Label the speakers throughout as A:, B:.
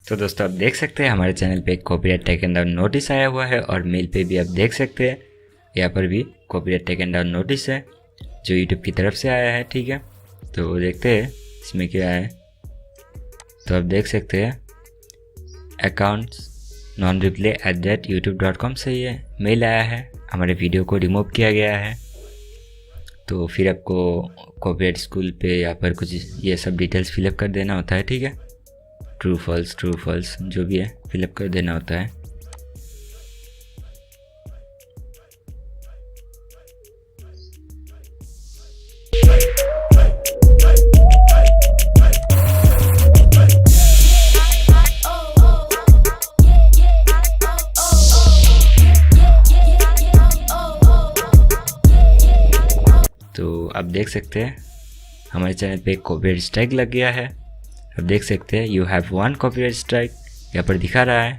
A: तो दोस्तों आप देख सकते हैं हमारे चैनल पे कॉपीराइट टेकन डाउन नोटिस आया हुआ है और मेल पे भी आप देख सकते हैं यहाँ पर भी कॉपीराइट टेकन डाउन नोटिस है जो यूट्यूब की तरफ से आया है। ठीक है, तो देखते हैं इसमें क्या है। तो आप देख सकते हैं अकाउंट्स नॉन रिप्ले @youtube.com से ये मेल आया है, हमारे वीडियो को रिमूव किया गया है। तो फिर आपको कॉपीराइट स्कूल पे यहाँ पर कुछ ये सब डिटेल्स फिलअप कर देना होता है। ठीक है, ट्रू फॉल्स जो भी है फिलअप कर देना होता है। तो आप देख सकते हैं हमारे चैनल पे कॉपीराइट स्ट्राइक लग गया है। आप देख सकते हैं यू हैव 1 कॉपीराइट स्ट्राइक यहाँ पर दिखा रहा है।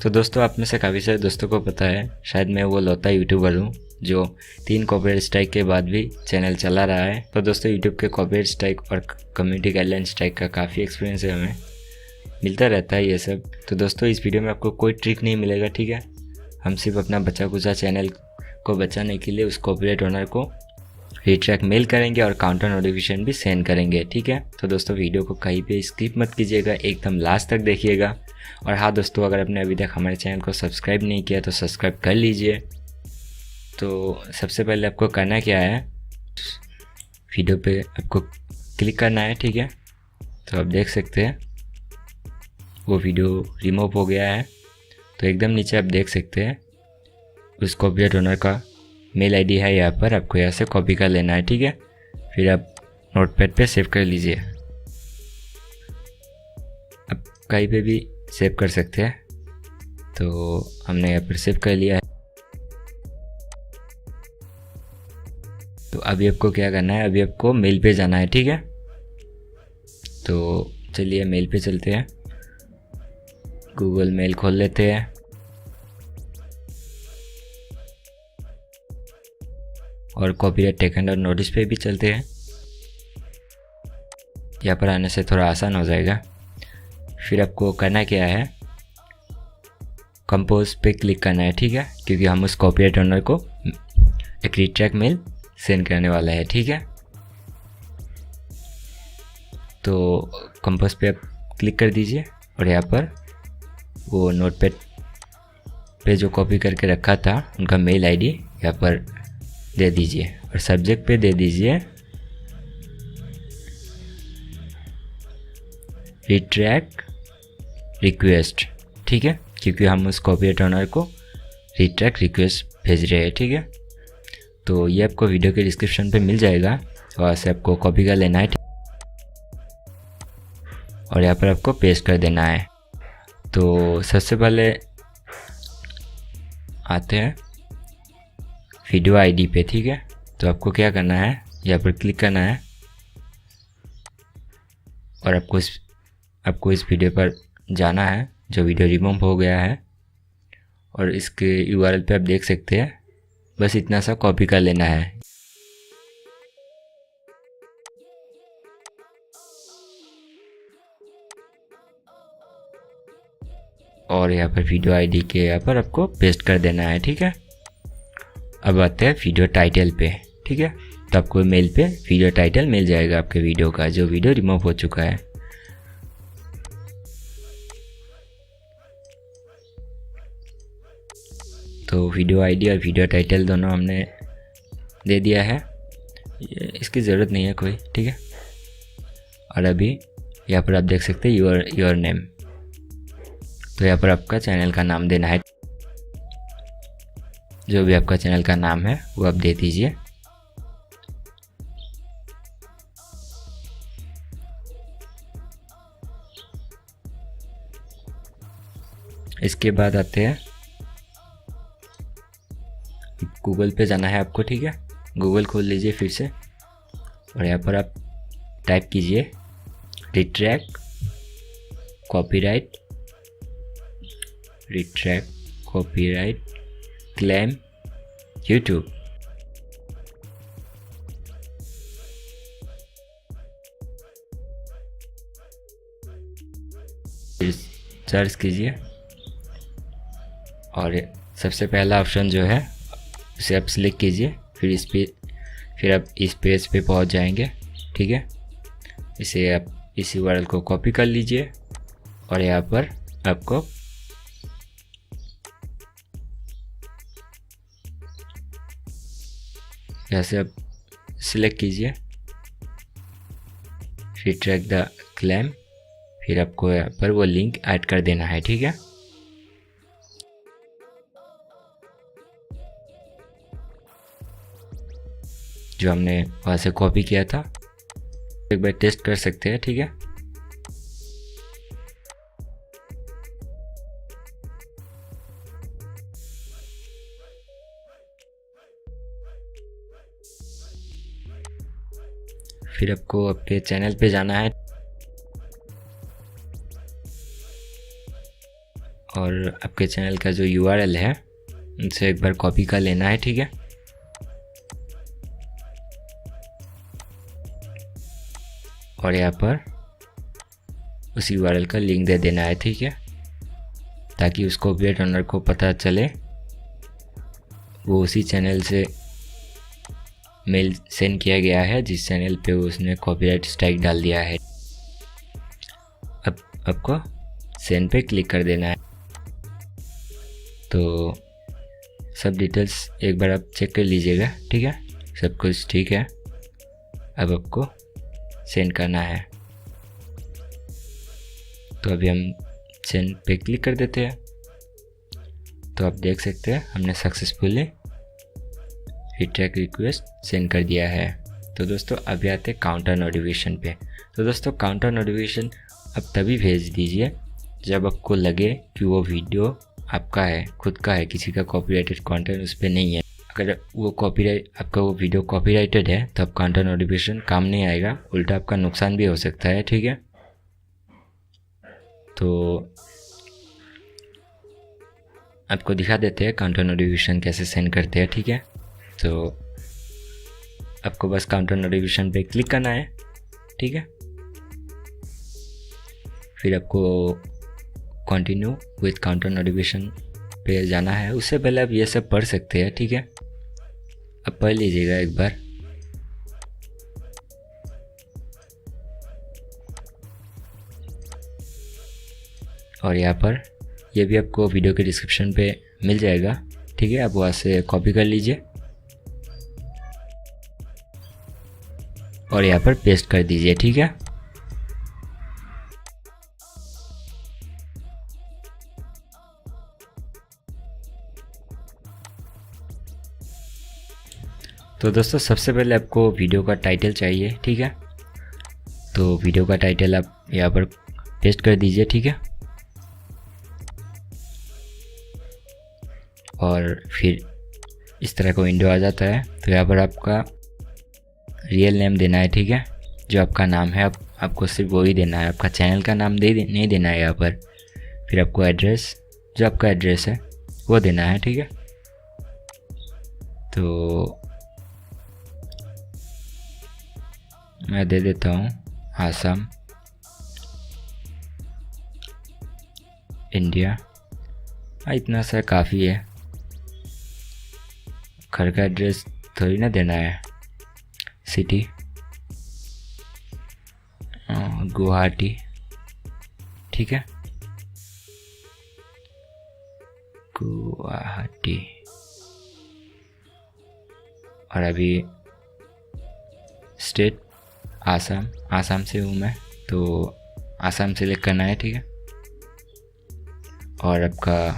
A: तो दोस्तों आप में से काफ़ी सारे दोस्तों को पता है, शायद मैं वो लौता यूट्यूबर हूँ जो 3 कॉपीराइट स्ट्राइक के बाद भी चैनल चला रहा है। तो दोस्तों यूट्यूब के कॉपीराइट स्ट्राइक और कम्युनिटी गाइडलाइन स्ट्राइक का काफ़ी एक्सपीरियंस है, हमें मिलता रहता है ये सब। तो दोस्तों इस वीडियो में आपको कोई ट्रिक नहीं मिलेगा। ठीक है, हम सिर्फ अपना बचा कुचा चैनल को बचाने के लिए उस कॉपीराइट ओनर को रिट्रैक मेल करेंगे और काउंटर नोटिफिकेशन भी सेंड करेंगे। ठीक है, तो दोस्तों वीडियो को कहीं पे स्किप मत कीजिएगा, एकदम लास्ट तक देखिएगा। और हाँ दोस्तों, अगर आपने अभी तक हमारे चैनल को सब्सक्राइब नहीं किया तो सब्सक्राइब कर लीजिए। तो सबसे पहले आपको करना क्या है, वीडियो पे आपको क्लिक करना है। ठीक है, तो आप देख सकते हैं वो वीडियो रिमूव हो गया है। तो एकदम नीचे आप देख सकते हैं उस कॉपीराइट ओनर का मेल आईडी है, यहाँ पर आपको यहाँ से कॉपी कर लेना है। ठीक है, फिर आप नोटपैड पे सेव कर लीजिए। आप कहीं पे भी सेव कर सकते हैं। तो हमने यहाँ पर सेव कर लिया है। तो अभी आपको क्या करना है, अभी आपको मेल पे जाना है। ठीक है, तो चलिए मेल पे चलते हैं। गूगल मेल खोल लेते हैं और कॉपीराइट टेकन डाउन नोटिस पे भी चलते हैं। यहाँ पर आने से थोड़ा आसान हो जाएगा। फिर आपको करना क्या है, कंपोज पे क्लिक करना है। ठीक है, क्योंकि हम उस कॉपीराइट ओनर को एक रिट्रैक मेल सेंड करने वाला है। ठीक है, तो कंपोज पे आप क्लिक कर दीजिए और यहाँ पर वो नोटपैड पे जो कॉपी करके रखा था उनका मेल आईडी यहाँ पर दे दीजिए और सब्जेक्ट पे दे दीजिए रिट्रैक रिक्वेस्ट। ठीक है, क्योंकि हम उस कॉपीराइट ओनर को रिट्रैक रिक्वेस्ट भेज रहे हैं। ठीक है, तो ये आपको वीडियो के डिस्क्रिप्शन पे मिल जाएगा, वहाँ से आपको कॉपी कर लेना है और यहाँ पर आपको पेस्ट कर देना है। तो सबसे पहले आते हैं वीडियो आईडी पे। ठीक है, तो आपको क्या करना है, यहाँ पर क्लिक करना है और आपको इस वीडियो पर जाना है जो वीडियो रिमूव हो गया है और इसके URL पे आप देख सकते हैं, बस इतना सा कॉपी कर लेना है। और यहाँ पर वीडियो आईडी के यहाँ पर आपको पेस्ट कर देना है। ठीक है, अब आते हैं वीडियो टाइटल पे। ठीक है, तो आपको मेल पे वीडियो टाइटल मिल जाएगा आपके वीडियो का जो वीडियो रिमूव हो चुका है। तो वीडियो आईडी और वीडियो टाइटल दोनों हमने दे दिया है, इसकी ज़रूरत नहीं है कोई। ठीक है, और अभी यहाँ पर आप देख सकते हैं योर नेम। तो यहाँ पर आपका चैनल का नाम देना है, जो भी आपका चैनल का नाम है वो आप दे दीजिए। इसके बाद आते हैं गूगल पे जाना है आपको। ठीक है, गूगल खोल लीजिए फिर से और यहाँ पर आप टाइप कीजिए रिट्रैक कॉपीराइट क्लेम यूट्यूब। सर्च कीजिए और सबसे पहला ऑप्शन जो है उसे आप सिलेक्ट कीजिए। फिर आप इस पेज पे पहुंच जाएंगे। ठीक है, इसे आप इस URL को कॉपी कर लीजिए और यहाँ पर आपको यहाँ से आप सिलेक्ट कीजिए, फिर ट्रैक द क्लेम, फिर आपको यहाँ पर वो लिंक ऐड कर देना है। ठीक है, जो हमने वहाँ से कॉपी किया था, एक बार टेस्ट कर सकते हैं। ठीक है, फिर आपको आपके चैनल पे जाना है और आपके चैनल का जो URL है उनसे एक बार कॉपी कर लेना है। ठीक है, और यहाँ पर उस URL का लिंक दे देना है। ठीक है, ताकि उस कॉपीराइट ओनर को पता चले, वो उसी चैनल से मेल सेंड किया गया है जिस चैनल पे उसने कॉपीराइट स्ट्राइक डाल दिया है। अब आपको सेंड पे क्लिक कर देना है। तो सब डिटेल्स एक बार आप चेक कर लीजिएगा। ठीक है, सब कुछ ठीक है। अब आपको सेंड करना है, तो अभी हम सेंड पे क्लिक कर देते हैं। तो आप देख सकते हैं हमने सक्सेसफुली ट्रैक रिक्वेस्ट सेंड कर दिया है। तो दोस्तों अभी आते हैं काउंटर नोटिफिकेशन पे। तो दोस्तों काउंटर नोटिफिकेशन अब तभी भेज दीजिए जब आपको लगे कि वो वीडियो आपका है, खुद का है, किसी का कॉपीराइटेड कंटेंट उस पर नहीं है। अगर वो आपका वो वीडियो कॉपीराइटेड है तो अब काउंटर नोटिफिकेशन काम नहीं आएगा, उल्टा आपका नुकसान भी हो सकता है। ठीक है, तो आपको दिखा देते हैं काउंटर नोटिफिकेशन कैसे सेंड करते हैं। ठीक है, तो आपको बस काउंटर नोटिफिकेशन पे क्लिक करना है। ठीक है, फिर आपको कंटिन्यू विथ काउंटर नोटिफिकेशन पे जाना है। उससे पहले आप ये सब पढ़ सकते हैं। ठीक है, अब पढ़ लीजिएगा एक बार। और यहाँ पर ये भी आपको वीडियो के डिस्क्रिप्शन पे मिल जाएगा। ठीक है, आप वहाँ से कॉपी कर लीजिए और यहाँ पर पेस्ट कर दीजिए। ठीक है, तो दोस्तों सबसे पहले आपको वीडियो का टाइटल चाहिए। ठीक है, तो वीडियो का टाइटल आप यहाँ पर पेस्ट कर दीजिए। ठीक है, और फिर इस तरह का विंडो आ जाता है। तो यहाँ पर आपका रियल नेम देना है। ठीक है, जो आपका नाम है आपको सिर्फ वही देना है, आपका चैनल का नाम नहीं देना है यहाँ पर। फिर आपको एड्रेस, जो आपका एड्रेस है वो देना है। ठीक है, तो मैं दे देता हूँ आसाम, इंडिया। इतना सा काफ़ी है, घर का एड्रेस थोड़ी ना देना है। सिटी गुवाहाटी। ठीक है, गुवाहाटी। और अभी स्टेट आसाम से हूँ मैं, तो आसाम सेलेक्ट करना है। ठीक है, और आपका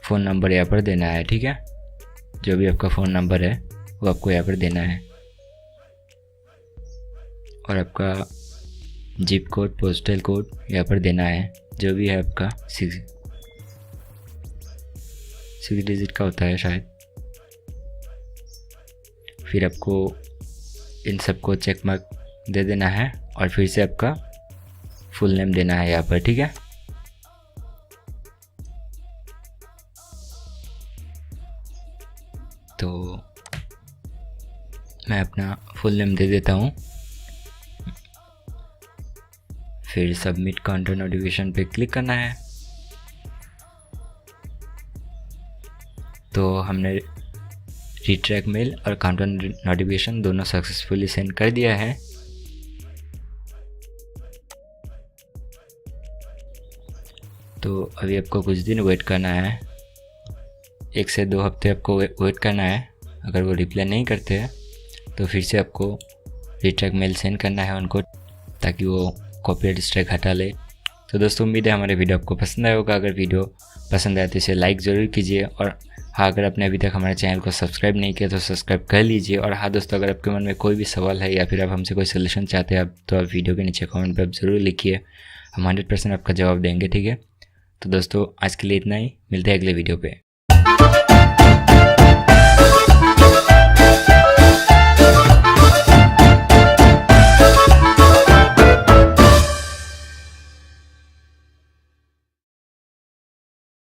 A: फ़ोन नंबर यहाँ पर देना है। ठीक है, जो भी आपका फ़ोन नंबर है वो आपको यहाँ पर देना है। और आपका जिप कोड, पोस्टल कोड यहाँ पर देना है, जो भी है आपका 6 डिजिट का होता है शायद। फिर आपको इन सबको चेक मार्क दे देना है और फिर से आपका फुल नेम देना है यहाँ पर। ठीक है, तो मैं अपना फुल नेम दे देता हूँ। फिर सबमिट काउंटर नोटिफिकेशन पे क्लिक करना है तो हमने रिट्रैक मेल और काउंटर नोटिफिकेशन दोनों सक्सेसफुली सेंड कर दिया है। तो अभी आपको कुछ दिन वेट करना है, 1 से 2 हफ्ते आपको वेट करना है। अगर वो रिप्लाई नहीं करते हैं तो फिर से आपको रिट्रैक मेल सेंड करना है उनको, ताकि वो कॉपीराइट स्ट्राइक हटा ले। तो दोस्तों उम्मीद है हमारे वीडियो आपको पसंद आया होगा। अगर वीडियो पसंद आए तो इसे लाइक ज़रूर कीजिए, और हाँ, अगर आपने अभी तक हमारे चैनल को सब्सक्राइब नहीं किया तो सब्सक्राइब कर लीजिए। और हाँ दोस्तों, अगर आपके मन में कोई भी सवाल है या फिर आप हमसे कोई सोल्यूशन चाहते हैं तो आप वीडियो के नीचे कमेंट पर आप ज़रूर लिखिए, हम 100% आपका जवाब देंगे, ठीक है। तो दोस्तों आज के लिए इतना ही, मिलते हैं अगले वीडियो पे।